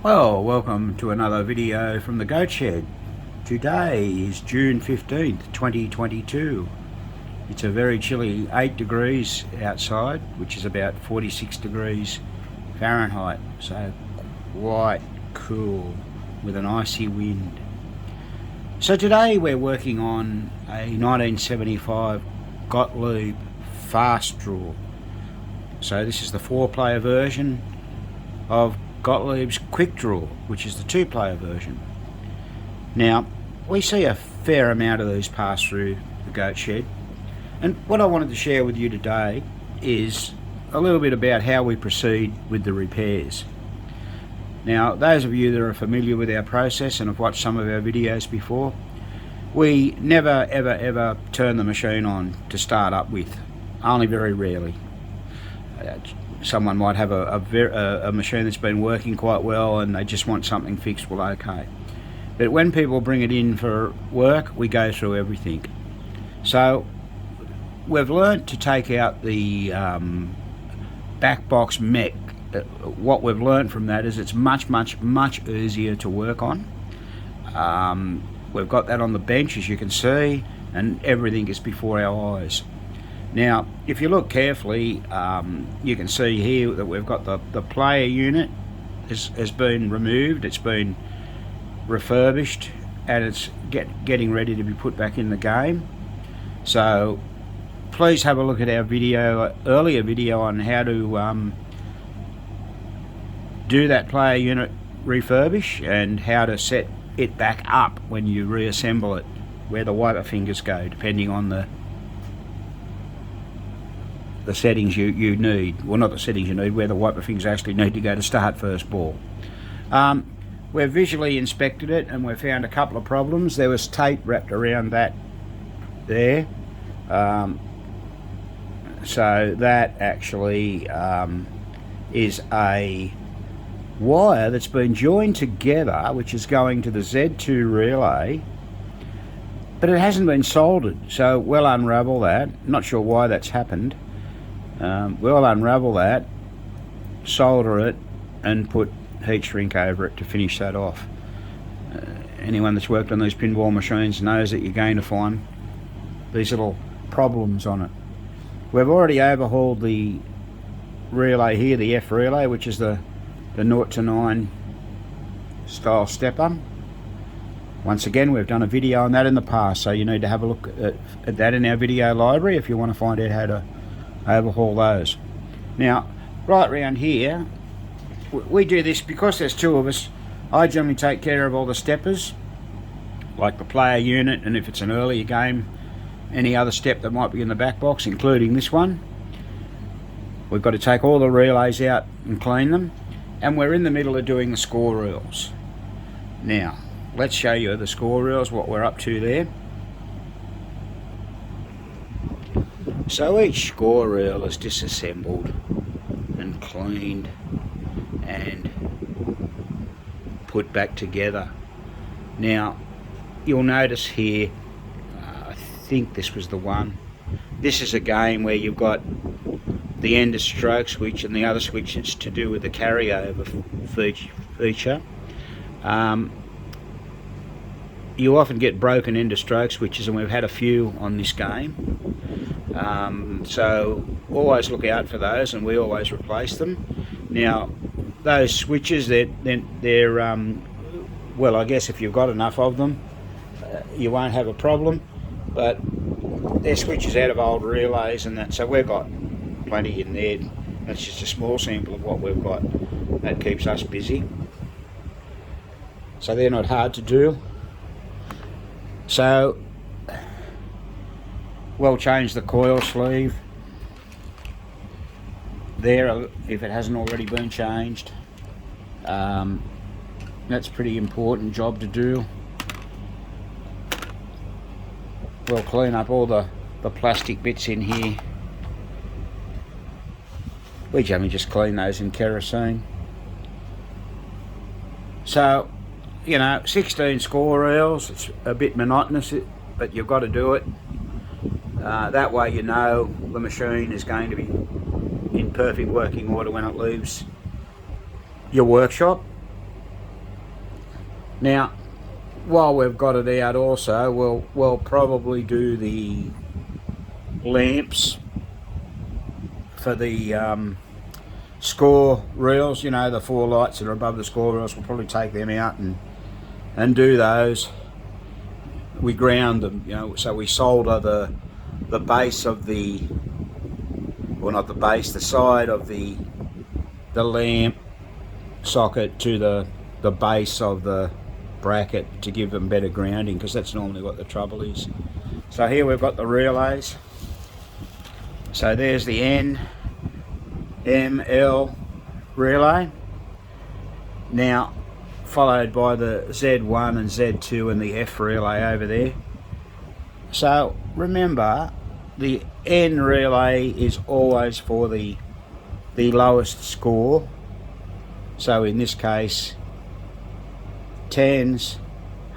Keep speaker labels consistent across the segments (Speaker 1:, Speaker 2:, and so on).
Speaker 1: Well, welcome to another video from the Goat Shed. Today is June 15th, 2022. It's a very chilly 8 degrees outside, which is about 46 degrees Fahrenheit, so quite cool with an icy wind. So today we're working on a 1975 Gottlieb fast draw. So this is the 4-player version of Gottlieb's quick draw, which is the 2-player version. Now, we see a fair amount of these pass through the Goat Shed, and what I wanted to share with you today is a little bit about how we proceed with the repairs. Now, those of you that are familiar with our process and have watched some of our videos before, we never ever turn the machine on to start up with, only very rarely. Someone might have a machine that's been working quite well and they just want something fixed. Well, okay, but when people bring it in for work, we go through everything. So we've learnt to take out the Backbox mech. What we've learned from that is it's much easier to work on. We've got that on the bench, as you can see, and everything is before our eyes. Now, if you look carefully, you can see here that we've got the player unit has been removed, it's been refurbished, and it's getting ready to be put back in the game. So please have a look at our earlier video on how to do that player unit refurbish and how to set it back up when you reassemble it, where the wiper fingers go, depending on the settings you need. Well, not the settings you need, where the wiper fingers actually need to go to start first ball. We've visually inspected it and we've found a couple of problems. There was tape wrapped around that there, so that actually is a wire that's been joined together, which is going to the Z2 relay, but it hasn't been soldered. So we'll unravel that. Not sure why that's happened. We'll unravel that, solder it, and put heat shrink over it to finish that off. Anyone that's worked on these pinball machines knows that you're going to find these little problems on it. We've already overhauled the relay here, the F relay, which is the 0 to 9 style stepper. Once again, we've done a video on that in the past, so you need to have a look at that in our video library if you want to find out how to overhaul those. Now, right around here, we do this because there's two of us. I generally take care of all the steppers, like the player unit, and if it's an earlier game, any other step that might be in the back box, including this one. We've got to take all the relays out and clean them, and we're in the middle of doing the score reels. Now, let's show you the score reels, what we're up to there. So each score reel is disassembled and cleaned and put back together. Now, you'll notice here, I think this was the one. This is a game where you've got the end of stroke switch and the other switch is to do with the carryover feature. You often get broken end of stroke switches, and we've had a few on this game. So always look out for those, and we always replace them. Now, those switches, they're well, I guess if you've got enough of them, you won't have a problem, but they're switches out of old relays and that, so we've got plenty in there. That's just a small sample of what we've got. That keeps us busy. So they're not hard to do. So we'll change the coil sleeve there if it hasn't already been changed. That's a pretty important job to do. We'll clean up all the plastic bits in here. We generally just clean those in kerosene. So, you know, 16 score reels, it's a bit monotonous, but you've got to do it. That way you know the machine is going to be in perfect working order when it leaves your workshop. Now, while we've got it out also, we'll probably do the lamps for the score reels, you know, the 4 lights that are above the score reels. We'll probably take them out and do those. We ground them, you know, so we solder the base of the, well, not the base, the side of the lamp socket to the base of the bracket to give them better grounding, because that's normally what the trouble is. So here we've got the relays. So there's the N, M, L relay. Now followed by the Z1 and Z2 and the F relay over there. So remember, the N relay is always for the lowest score. So in this case, 10s,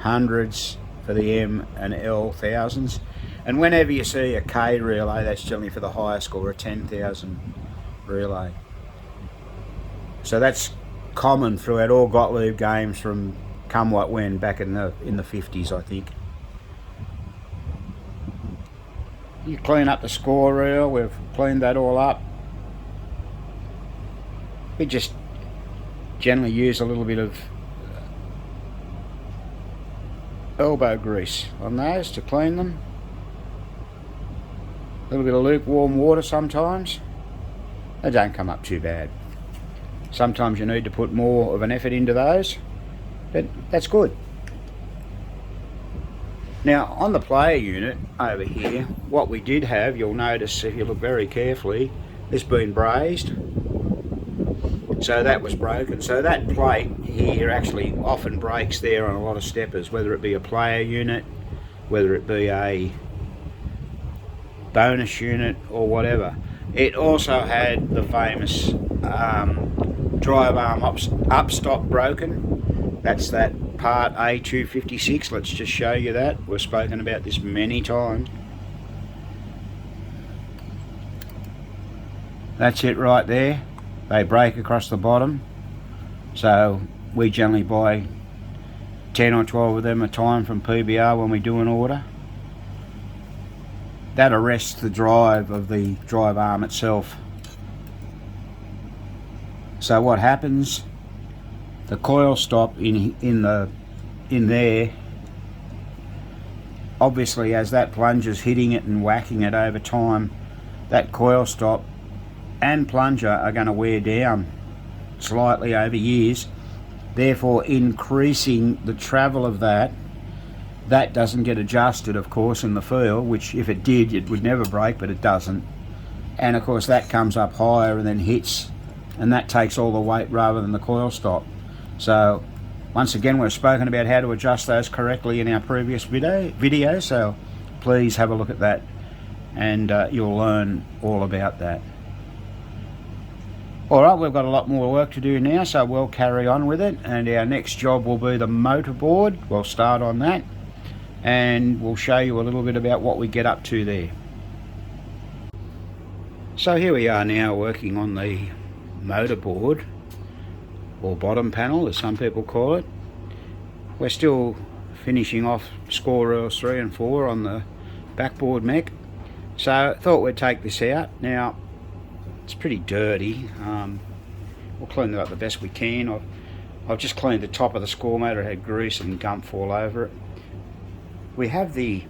Speaker 1: 100s for the M, and L, thousands. And whenever you see a K relay, that's generally for the higher score, a 10,000 relay. So that's common throughout all Gottlieb games from come what when, back in the 50s, I think. You clean up the score reel. We've cleaned that all up. We just generally use a little bit of elbow grease on those to clean them. A little bit of lukewarm water sometimes. They don't come up too bad. Sometimes you need to put more of an effort into those, but that's good. Now on the player unit over here, what we did have, you'll notice if you look very carefully, it's been brazed. So that was broken. So that plate here actually often breaks there on a lot of steppers, whether it be a player unit, whether it be a bonus unit or whatever. It also had the famous drive arm upstop broken. That's that part A256. Let's just show you that. We've spoken about this many times. That's it right there. They break across the bottom. So we generally buy 10 or 12 of them a time from PBR when we do an order. That arrests the drive of the drive arm itself. So what happens, the coil stop in there, obviously as that plunger's hitting it and whacking it over time, that coil stop and plunger are going to wear down slightly over years, therefore increasing the travel of that. That doesn't get adjusted, of course, in the field, which if it did, it would never break, but it doesn't. And of course that comes up higher and then hits, and that takes all the weight rather than the coil stop. So once again, we've spoken about how to adjust those correctly in our previous video, so please have a look at that and you'll learn all about that. Alright, we've got a lot more work to do now, so we'll carry on with it, and our next job will be the motorboard. We'll start on that and we'll show you a little bit about what we get up to there. So here we are now working on the motorboard, or bottom panel as some people call it. We're still finishing off score reels 3 and 4 on the backboard mech, so I thought we'd take this out. Now it's pretty dirty. We'll clean it up the best we can. I've just cleaned the top of the score motor. It had grease and gump all over it. We have the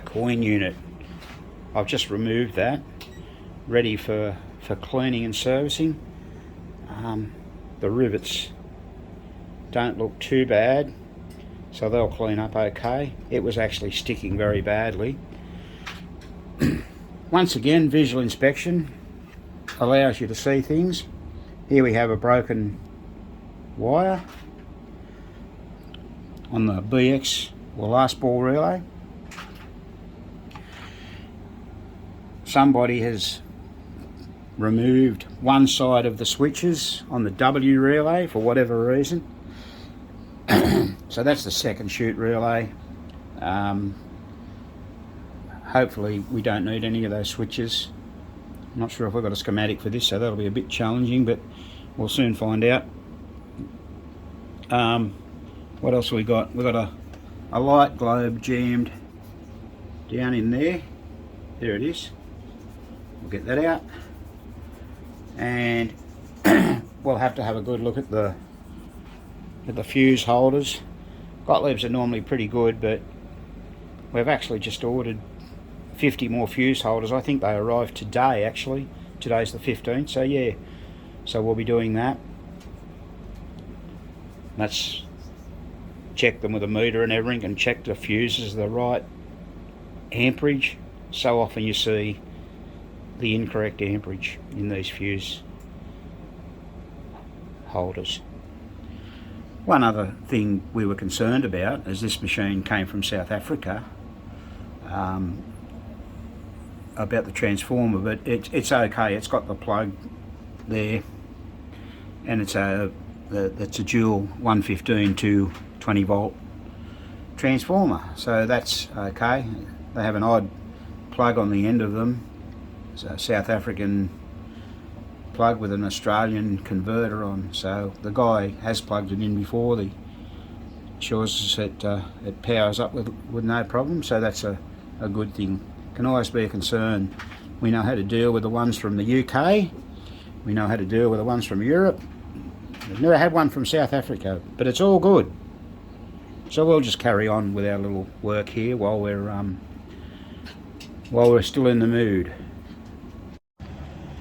Speaker 1: coin unit. I've just removed that, ready for cleaning and servicing. The rivets don't look too bad, so they'll clean up okay. It was actually sticking very badly. Once again, visual inspection allows you to see things. Here we have a broken wire on the BX or last ball relay. Somebody has removed one side of the switches on the W relay for whatever reason. So that's the second shoot relay. Hopefully we don't need any of those switches. I'm not sure if I've got a schematic for this, so that'll be a bit challenging, but we'll soon find out. What else we got? We've got a light globe jammed down in there. There it is. We'll get that out, and we'll have to have a good look at the fuse holders. Gottlieb's are normally pretty good, but we've actually just ordered 50 more fuse holders. I think they arrived today actually. Today's the 15th, so yeah. So we'll be doing that. Let's check them with a meter and everything and check the fuses are the right amperage. So often you see the incorrect amperage in these fuse holders. One other thing we were concerned about, as this machine came from South Africa, about the transformer, but it's okay. It's got the plug there, and it's a dual 115 to 20 volt transformer, so that's okay. They have an odd plug on the end of them. It's a South African plug with an Australian converter on, so the guy has plugged it in before. The assures us that it powers up with no problem, so that's a good thing. Can always be a concern. We know how to deal with the ones from the UK, we know how to deal with the ones from Europe. We've never had one from South Africa, but it's all good. So we'll just carry on with our little work here while we're still in the mood.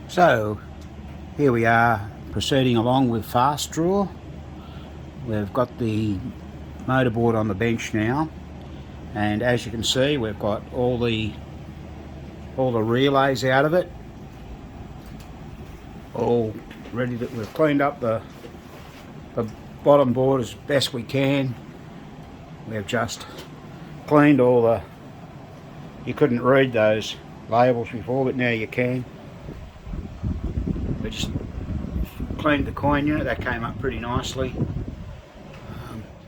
Speaker 1: So here we are, proceeding along with fast draw. We've got the motorboard on the bench now, and as you can see, we've got all the relays out of it, all ready. We've cleaned up the bottom board as best we can. We've just cleaned all the, you couldn't read those labels before, but now you can. We just cleaned the coin unit, that came up pretty nicely.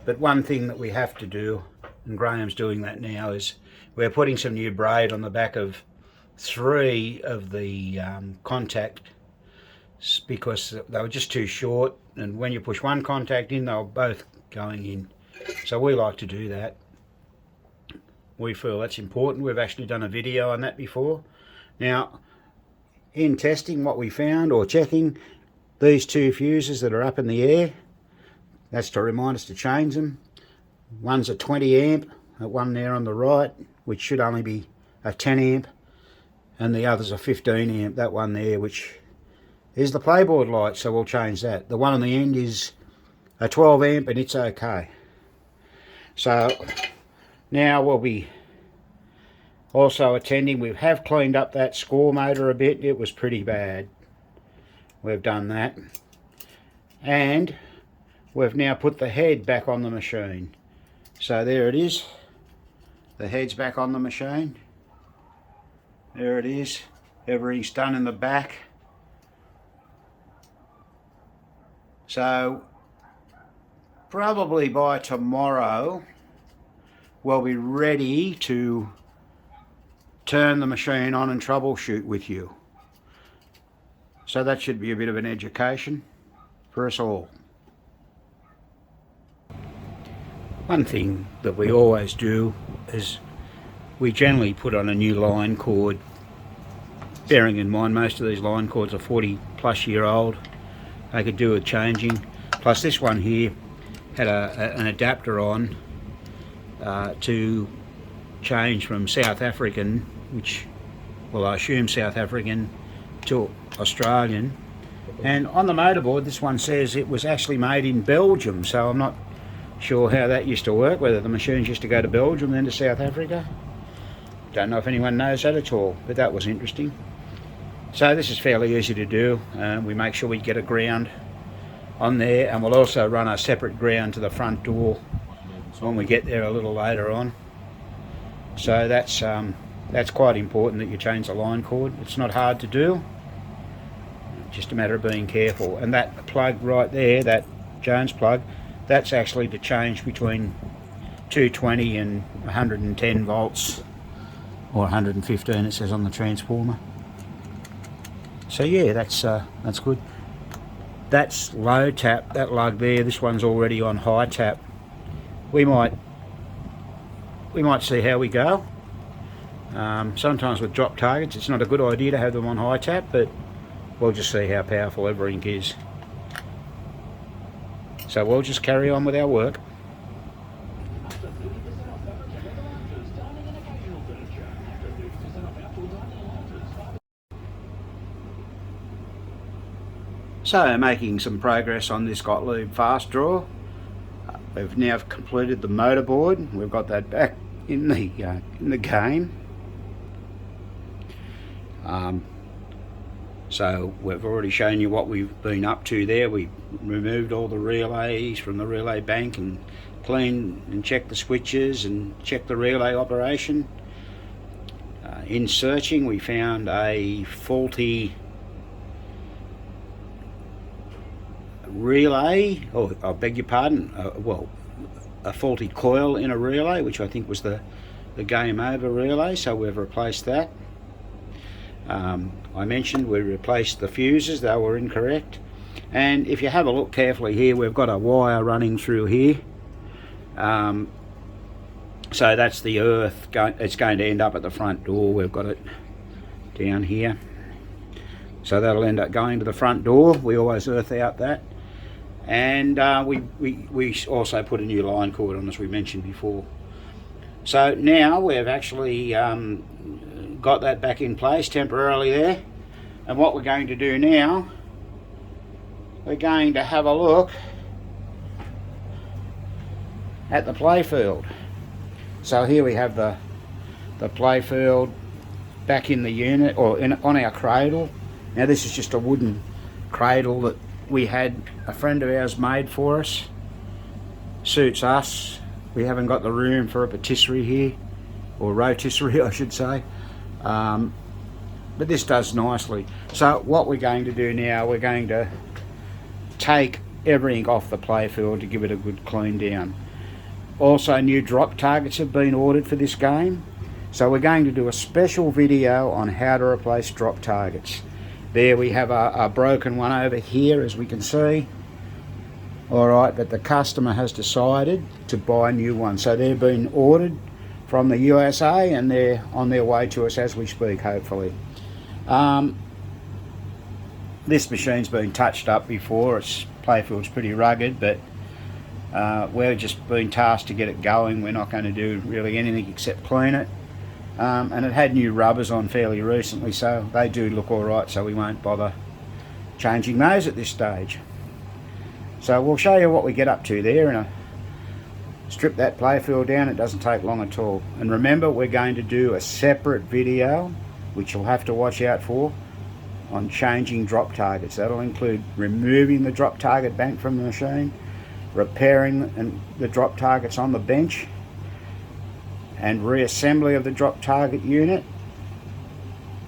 Speaker 1: But one thing that we have to do, and Graham's doing that now, is we're putting some new braid on the back of 3 of the contact, because they were just too short, and when you push one contact in, they were both going in. So we like to do that. We feel that's important. We've actually done a video on that before. Now, in testing, what we found, or checking, these 2 fuses that are up in the air, that's to remind us to change them. One's a 20 amp, that one there on the right, which should only be a 10 amp, and the other's a 15 amp, that one there, which is the playboard light, so we'll change that. The one on the end is a 12 amp and it's okay. So now we'll be also attending, we have cleaned up that score motor a bit. It was pretty bad. We've done that, and we've now put the head back on the machine. So there it is, the head's back on the machine. There it is, everything's done in the back. So probably by tomorrow we'll be ready to turn the machine on and troubleshoot with you. So that should be a bit of an education for us all. One thing that we always do is we generally put on a new line cord, bearing in mind most of these line cords are 40+ year old. They could do with changing. Plus this one here had an adapter on to change from South African, which, well, I assume South African, to Australian. And on the motorboard, this one says it was actually made in Belgium, so I'm not sure how that used to work, whether the machines used to go to Belgium then to South Africa. Don't know if anyone knows that at all, but that was interesting. So this is fairly easy to do. We make sure we get a ground on there, and we'll also run a separate ground to the front door when we get there a little later on. So that's quite important that you change the line cord. It's not hard to do, just a matter of being careful. And that plug right there, that Jones plug, that's actually to change between 220 and 110 volts, or 115 it says on the transformer. So yeah, that's good. That's low tap, that lug there. This one's already on high tap, we might see how we go. Sometimes with drop targets it's not a good idea to have them on high tap, but we'll just see how powerful everything is. So we'll just carry on with our work. So making some progress on this Gottlieb fast draw. We've now completed the motorboard. We've got that back in the game. So we've already shown you what we've been up to there. We removed all the relays from the relay bank and cleaned and checked the switches and checked the relay operation. In searching, we found a faulty relay, or I beg your pardon, well, a faulty coil in a relay, which I think was the game over relay, so we've replaced that. I mentioned we replaced the fuses, they were incorrect, and if you have a look carefully here, we've got a wire running through here, so that's the earth it's going to end up at the front door. We've got it down here, so that'll end up going to the front door. We always earth out that. And we also put a new line cord on, as we mentioned before. So now we've actually got that back in place temporarily there, and what we're going to do now, we're going to have a look at the Playfield. So here we have the Playfield back in the unit, or on our cradle. Now this is just a wooden cradle that we had a friend of ours made for us. Suits us. We haven't got the room for a patisserie here, or rotisserie I should say, but this does nicely. So what we're going to do now, we're going to take everything off the Playfield to give it a good clean down. Also, new drop targets have been ordered for this game, so we're going to do a special video on how to replace drop targets. There we have a broken one over here, as we can see. Alright, but the customer has decided to buy a new one. So they've been ordered from the USA and they're on their way to us as we speak, hopefully. This machine's been touched up before. Its Playfield's pretty rugged, but we've just been tasked to get it going. We're not going to do really anything except clean it. And it had new rubbers on fairly recently, so they do look alright, so we won't bother changing those at this stage. So we'll show you what we get up to there, and strip that Playfield down. It doesn't take long at all. And remember, we're going to do a separate video, which you'll have to watch out for, on changing drop targets. That'll include removing the drop target bank from the machine, repairing the drop targets on the bench, and reassembly of the drop target unit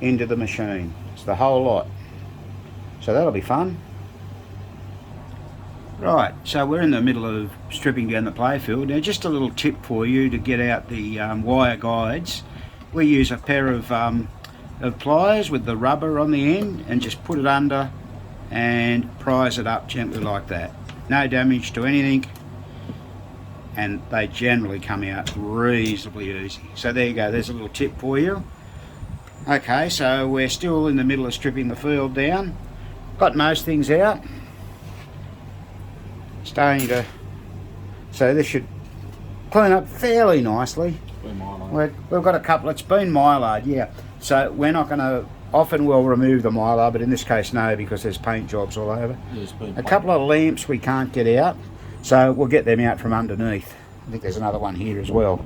Speaker 1: into the machine. It's the whole lot. So that'll be fun. Right, so we're in the middle of stripping down the Playfield. Now just a little tip for you to get out the wire guides. We use a pair of pliers with the rubber on the end and just put it under and prise it up gently like that. No damage to anything, and they generally come out reasonably easy. So there you go, there's a little tip for you. Okay, so we're still in the middle of stripping the field down. Got most things out. Starting to, so this should clean up fairly nicely. We've got a couple, it's been mylar, yeah. So we're not going to, often we'll remove the mylar, but in this case no, because there's paint jobs all over. A couple of lamps we can't get out, so we'll get them out from underneath. I think there's another one here as well.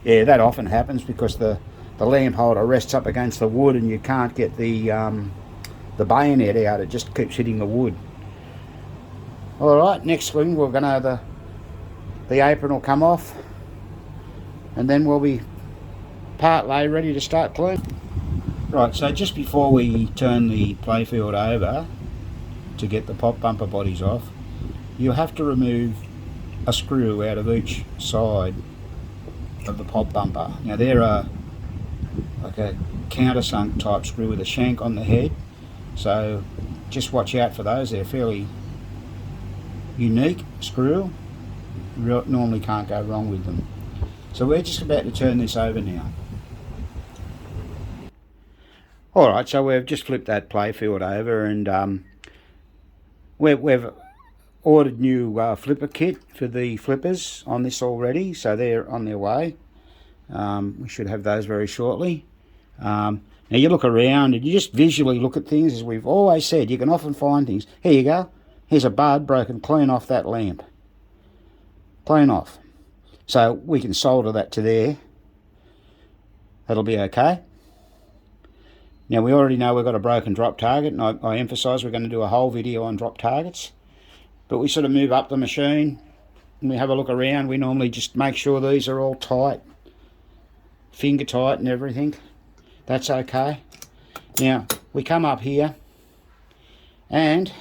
Speaker 1: Yeah, that often happens because the lamp holder rests up against the wood and you can't get the bayonet out, it just keeps hitting the wood. Alright, next swing we're going to, the apron will come off and then we'll be partly ready to start cleaning. Right, so just before we turn the Playfield over to get the pop bumper bodies off, you have to remove a screw out of each side of the pop bumper. Now they're like a countersunk type screw with a shank on the head, so just watch out for those. They're fairly unique screw. normally can't go wrong with them. So we're just about to turn this over now. Alright, so we've just flipped that Playfield over, and we've ordered new flipper kit for the flippers on this already, so they're on their way. We should have those very shortly. Now you look around and you just visually look at things. As we've always said, you can often find things. Here you go. Here's a bud broken clean off that lamp. Clean off. So we can solder that to there. That'll be okay. Now we already know we've got a broken drop target, and I emphasise we're going to do a whole video on drop targets. But we sort of move up the machine and we have a look around. We normally just make sure these are all tight, finger tight and everything. That's okay. Now we come up here and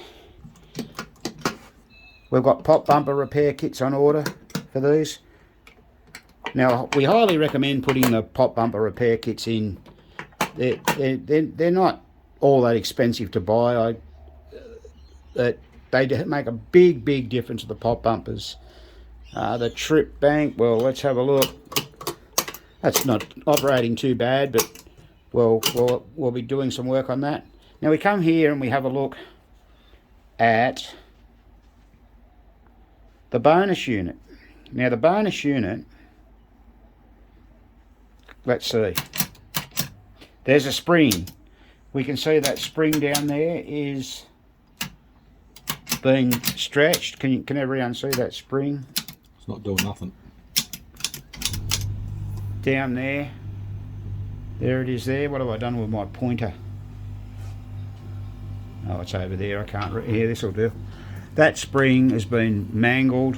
Speaker 1: we've got pop bumper repair kits on order for these. Now we highly recommend putting the pop bumper repair kits in. They're not all that expensive to buy. They make a big difference to the pop bumpers. The trip bank, well, let's have a look. That's not operating too bad, but we'll be doing some work on that. Now we come here and we have a look at the bonus unit. Now the bonus unit, let's see. There's a spring. We can see that spring down there is being stretched. Can everyone see that spring?
Speaker 2: It's not doing nothing.
Speaker 1: Down there. There it is there. What have I done with my pointer? Oh, it's over there. I can't read. Here, this will do. That spring has been mangled.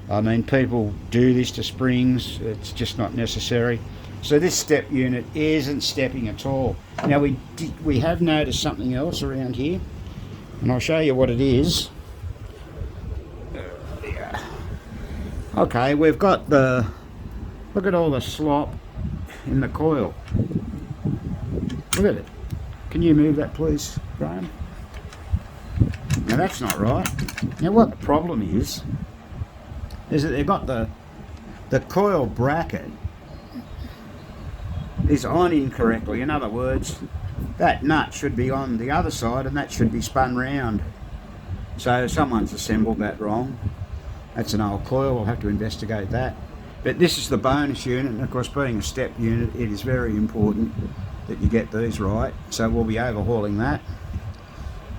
Speaker 1: I mean, people do this to springs. It's just not necessary. So this step unit isn't stepping at all. Now we have noticed something else around here, and I'll show you what it is. Okay, we've got the, look at all the slop in the coil. Look at it. Can you move that please, Graham? Now that's not right. Now what the problem is that they've got the coil bracket is on incorrectly. In other words, that nut should be on the other side and that should be spun round. So someone's assembled that wrong. That's an old coil, we'll have to investigate that. But this is the bonus unit, and of course being a step unit, it is very important that you get these right. So we'll be overhauling that.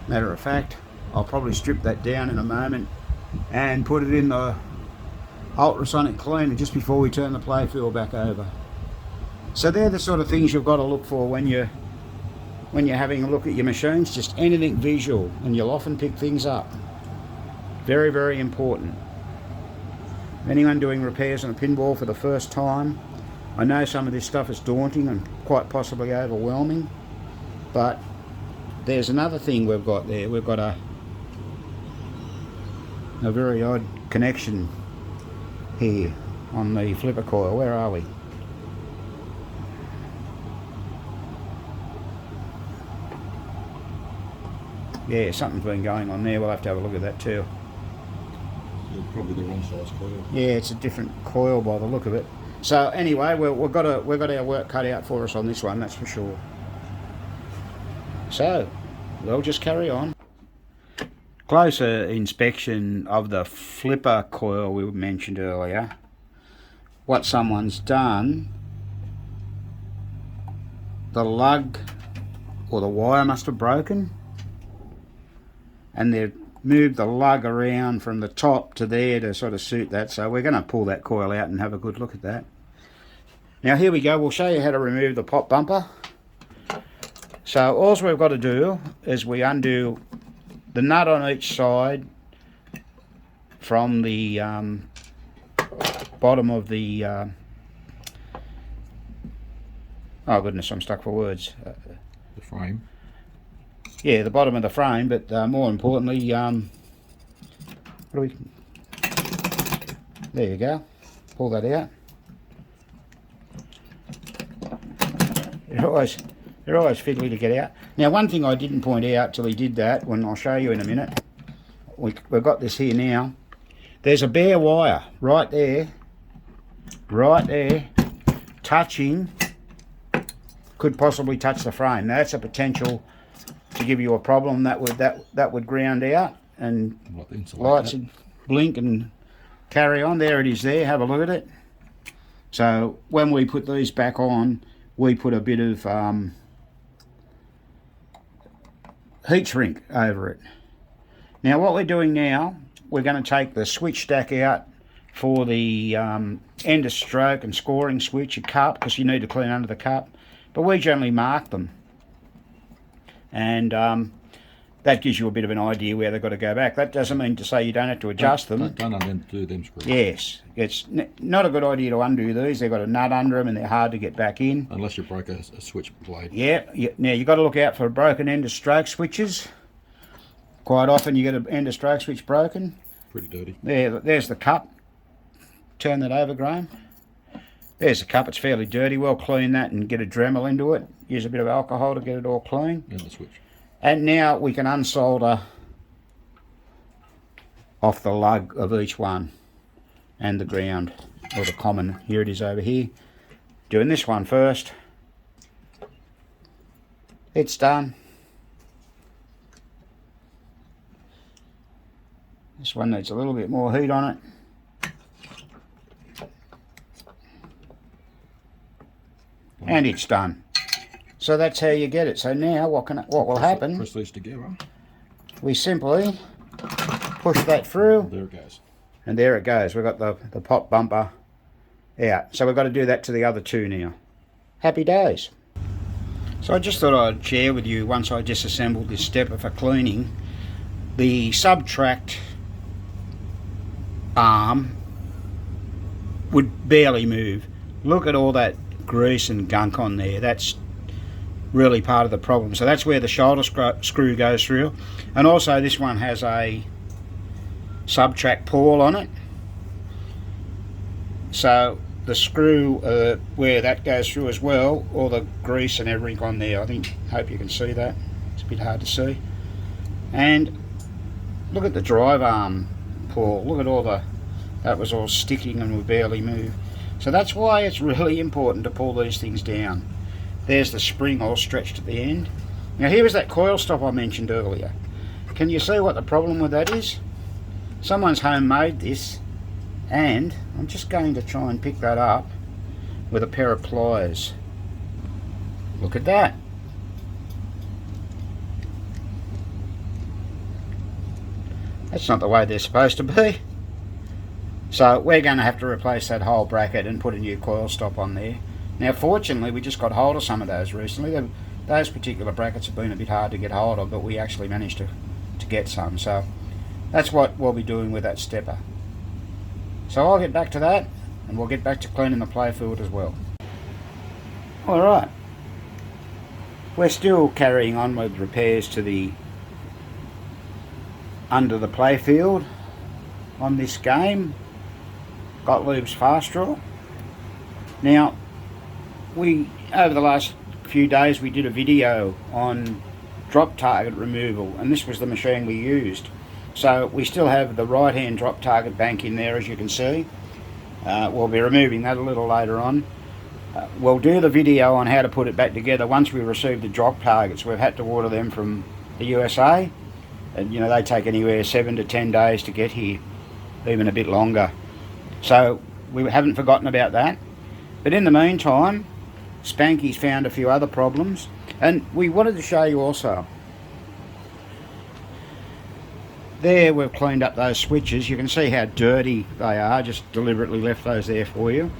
Speaker 1: Matter of fact, I'll probably strip that down in a moment and put it in the ultrasonic cleaner just before we turn the Playfield back over. So they're the sort of things you've got to look for when you're having a look at your machines. Just anything visual, and you'll often pick things up. Very important. Anyone doing repairs on a pinball for the first time, I know some of this stuff is daunting and quite possibly overwhelming, but there's another thing we've got there. We've got a very odd connection here on the flipper coil. Where are we? Yeah, something's been going on there. We'll have to have a look at that too.
Speaker 2: Probably the wrong size coil.
Speaker 1: Yeah, it's a different coil by the look of it. So anyway, we've got our work cut out for us on this one, that's for sure. So we'll just carry on. Closer inspection of the flipper coil we mentioned earlier. What someone's done, the lug or the wire must have broken, and they've moved the lug around from the top to there to sort of suit that. So we're going to pull that coil out and have a good look at that. Now here we go, we'll show you how to remove the pop bumper. So all we've got to do is we undo the nut on each side from the bottom of the oh goodness, I'm stuck for words.
Speaker 2: The frame.
Speaker 1: Yeah, the bottom of the frame, but more importantly, what do we? There you go. Pull that out. They're always fiddly to get out. Now, one thing I didn't point out till he did that, when I'll show you in a minute, we've got this here now. there's a bare wire right there, touching, could possibly touch the frame. Now that's a potential to give you a problem. That would ground out and lights would blink and carry on. There it is there, have a look at it. So when we put these back on, we put a bit of heat shrink over it. Now what we're doing now, we're going to take the switch stack out for the end of stroke and scoring switch, a cup, because you need to clean under the cup. But we generally mark them, and that gives you a bit of an idea where they've got to go back. That doesn't mean to say you don't have to adjust them.
Speaker 2: Don't undo them screws.
Speaker 1: Yes, it's not a good idea to undo these. They've got a nut under them and they're hard to get back in.
Speaker 2: Unless you broke a switch blade.
Speaker 1: Yeah. Now you've got to look out for broken end of stroke switches. Quite often you get an end of stroke switch broken.
Speaker 2: Pretty dirty.
Speaker 1: There's the cup. Turn that over, Graham. There's the cup. It's fairly dirty. We'll clean that and get a Dremel into it. Use a bit of alcohol to get it all clean.
Speaker 2: And the switch.
Speaker 1: And now we can unsolder off the lug of each one and the ground, or the common. Here it is over here. Doing this one first. It's done. This one needs a little bit more heat on it. And it's done. So that's how you get it. So now what will happen?
Speaker 2: Press these together.
Speaker 1: We simply push that through.
Speaker 2: There it goes.
Speaker 1: And there it goes. We've got the pop bumper out. So we've got to do that to the other two now. Happy days. So I just thought I'd share with you, once I disassembled this stepper for cleaning, the subtract arm would barely move. Look at all that grease and gunk on there. That's really part of the problem. So that's where the shoulder screw goes through. And also this one has a subtract pawl on it. So the screw where that goes through as well, all the grease and everything on there. Hope you can see that. It's a bit hard to see. And look at the drive arm pawl. Look at all that was all sticking and would barely move. So that's why it's really important to pull these things down. There's the spring all stretched at the end. Now here was that coil stop I mentioned earlier. Can you see what the problem with that is? Someone's homemade this, and I'm just going to try and pick that up with a pair of pliers. Look at that. That's not the way they're supposed to be. So we're going to have to replace that whole bracket and put a new coil stop on there. Now fortunately we just got hold of some of those recently. Those particular brackets have been a bit hard to get hold of, but we actually managed to get some. So that's what we'll be doing with that stepper. So I'll get back to that, and we'll get back to cleaning the Playfield as well. Alright, we're still carrying on with repairs to the under the Playfield on this game, Gottlieb's fast draw. Now over the last few days we did a video on drop target removal, and this was the machine we used. So we still have the right hand drop target bank in there, as you can see. We'll be removing that a little later on. We'll do the video on how to put it back together once we receive the drop targets. We've had to order them from the USA, and they take anywhere 7 to 10 days to get here, even a bit longer. So we haven't forgotten about that. But in the meantime, Spanky's found a few other problems, and we wanted to show you also. There we've cleaned up those switches. You can see how dirty they are. Just deliberately left those there for you.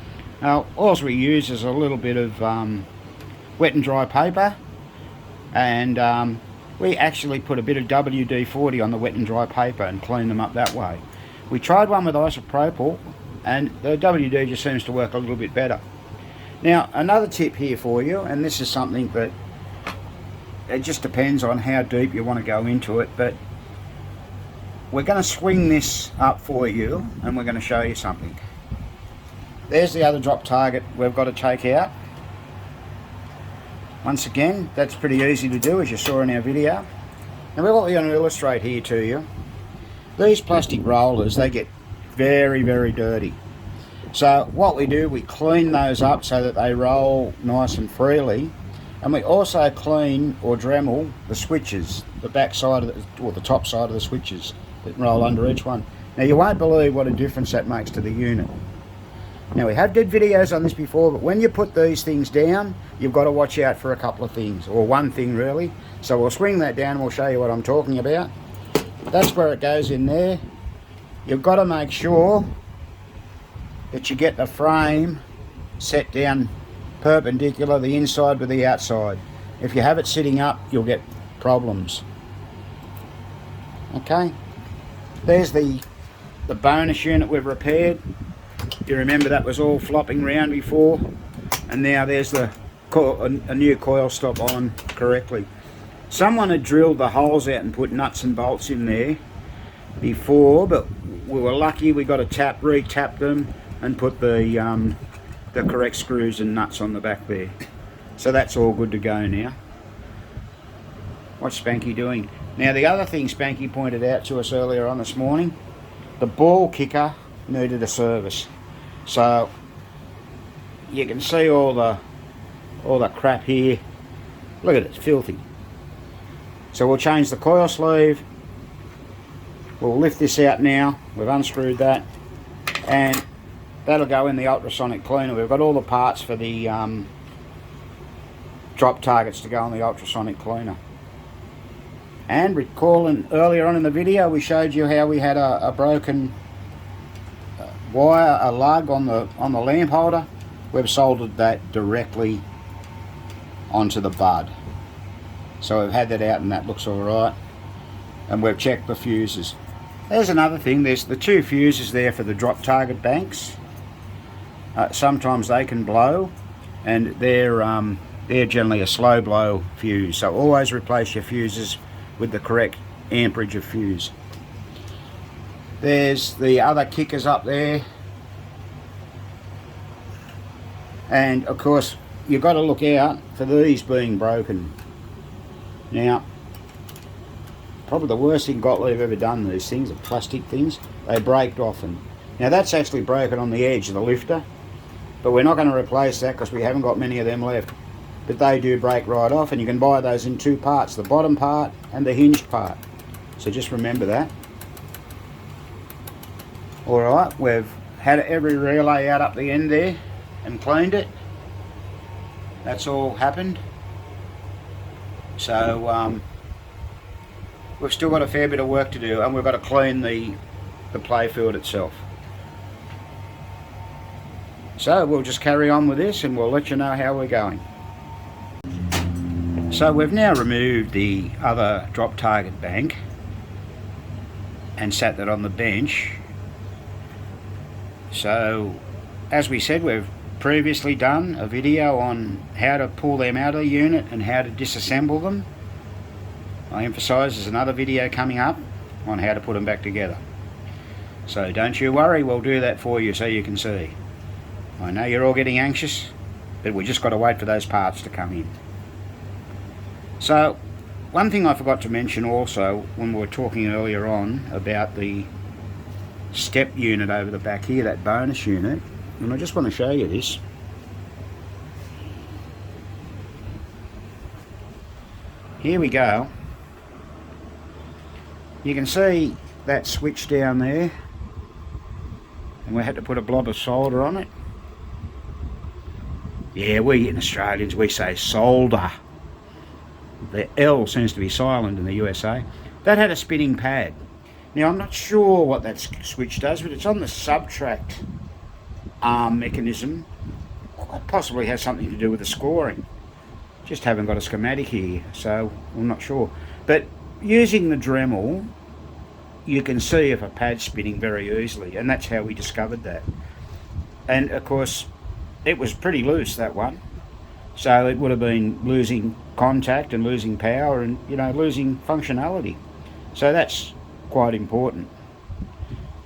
Speaker 1: Now all we use is a little bit of wet and dry paper, and we actually put a bit of WD-40 on the wet and dry paper and clean them up that way. We tried one with isopropyl, and the WD just seems to work a little bit better. Now another tip here for you, and this is something that it just depends on how deep you want to go into it, but we're going to swing this up for you and we're going to show you something. There's the other drop target we've got to take out. Once again, that's pretty easy to do, as you saw in our video. And what we're going to illustrate here to you, these plastic rollers, they get very, very dirty. So what we do, we clean those up so that they roll nice and freely, and we also clean or Dremel the switches, the back side of the, or the top side of the switches that roll under each one. Now you won't believe what a difference that makes to the unit. Now we have did videos on this before, but when you put these things down, you've got to watch out for a couple of things, or one thing really. So we'll swing that down and we'll show you what I'm talking about. That's where it goes in there. You've got to make sure that you get the frame set down perpendicular, the inside with the outside. If you have it sitting up, you'll get problems. Okay, there's the bonus unit we've repaired. You remember that was all flopping around before, and now there's a new coil stop on correctly. Someone had drilled the holes out and put nuts and bolts in there before, but we were lucky we got a re-tapped them and put the correct screws and nuts on the back there. So that's all good to go now. What's Spanky doing? Now the other thing Spanky pointed out to us earlier on this morning, the ball kicker needed a service. So you can see all the crap here. Look at it, it's filthy. So we'll change the coil sleeve. We'll lift this out now. We've unscrewed that, and that'll go in the ultrasonic cleaner. We've got all the parts for the drop targets to go on the ultrasonic cleaner. And recalling earlier on in the video, we showed you how we had a broken wire, a lug on the lamp holder. We've soldered that directly onto the bud. So we've had that out and that looks alright. And we've checked the fuses. There's another thing, there's the two fuses there for the drop target banks. Sometimes they can blow, and they're generally a slow blow fuse. So always replace your fuses with the correct amperage of fuse. There's the other kickers up there, and of course you've got to look out for these being broken. Now probably the worst thing Gottlieb ever done, these things, the plastic things, they break often. Now that's actually broken on the edge of the lifter, but we're not going to replace that because we haven't got many of them left. But they do break right off, and you can buy those in two parts, the bottom part and the hinged part. So just remember that. Alright, we've had every relay out up the end there and cleaned it. That's all happened. So we've still got a fair bit of work to do, and we've got to clean the Playfield itself. So we'll just carry on with this and we'll let you know how we're going. So we've now removed the other drop target bank and sat that on the bench. So as we said, we've previously done a video on how to pull them out of the unit and how to disassemble them. I emphasise there's another video coming up on how to put them back together. So don't you worry, we'll do that for you so you can see. I know you're all getting anxious, but we just got to wait for those parts to come in. So one thing I forgot to mention also when we were talking earlier on about the step unit over the back here, that bonus unit, and I just want to show you this. Here we go. You can see that switch down there, and we had to put a blob of solder on it. Yeah, we in Australians, we say solder. The L seems to be silent in the USA. That had a spinning pad. Now I'm not sure what that switch does, but it's on the subtract arm mechanism. Possibly has something to do with the scoring. Just haven't got a schematic here, so I'm not sure. But using the Dremel, you can see if a pad's spinning very easily, and that's how we discovered that. And of course, it was pretty loose, that one. So it would have been losing contact and losing power and, you know, losing functionality. So that's quite important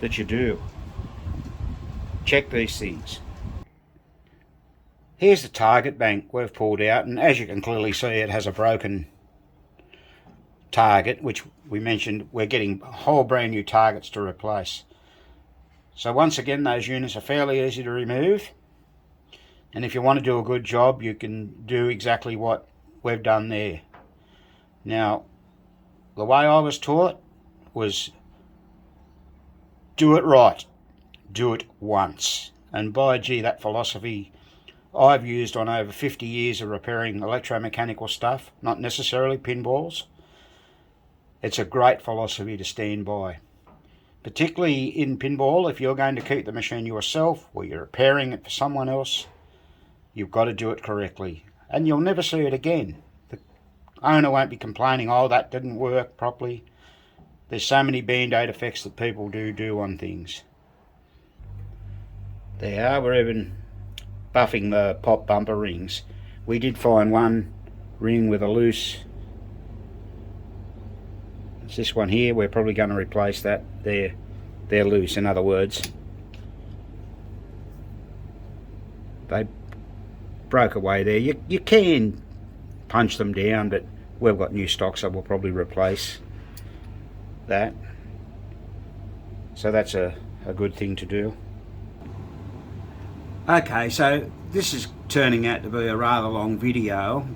Speaker 1: that you do. Check these things. Here's the target bank we've pulled out, and as you can clearly see, it has a broken target, which we mentioned we're getting whole brand new targets to replace. So once again, those units are fairly easy to remove, and if you want to do a good job, you can do exactly what we've done there. Now, the way I was taught was do it right, do it once. And by gee, that philosophy I've used on over 50 years of repairing electromechanical stuff, not necessarily pinballs. It's a great philosophy to stand by. Particularly in pinball, if you're going to keep the machine yourself or you're repairing it for someone else, you've got to do it correctly. And you'll never see it again. The owner won't be complaining, oh, that didn't work properly. There's so many band-aid effects that people do on things. There are, we're even buffing the pop bumper rings. We did find one ring with a loose. It's this one here. We're probably going to replace that. They're loose, in other words. They broke away there. You can punch them down, but we've got new stock, so we'll probably replace that. So that's a good thing to do. Okay, so this is turning out to be a rather long video.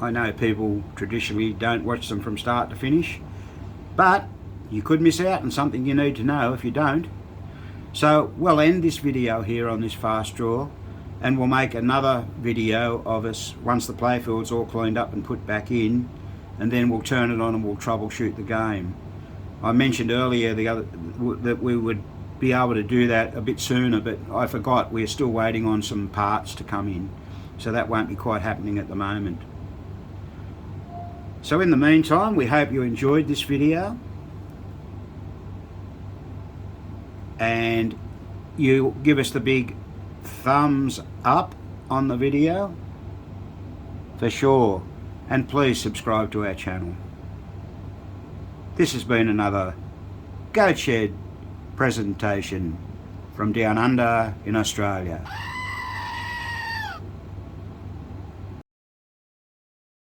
Speaker 1: I know people traditionally don't watch them from start to finish, but you could miss out on something you need to know if you don't. So we'll end this video here on this fast draw, and we'll make another video of us once the playfield's all cleaned up and put back in, and then we'll turn it on and we'll troubleshoot the game. I mentioned earlier that we would be able to do that a bit sooner, but I forgot we're still waiting on some parts to come in, so that won't be quite happening at the moment. So in the meantime, we hope you enjoyed this video, and you give us the big thumbs up on the video for sure, and please subscribe to our channel. This has been another Goat Shed presentation from down under in Australia.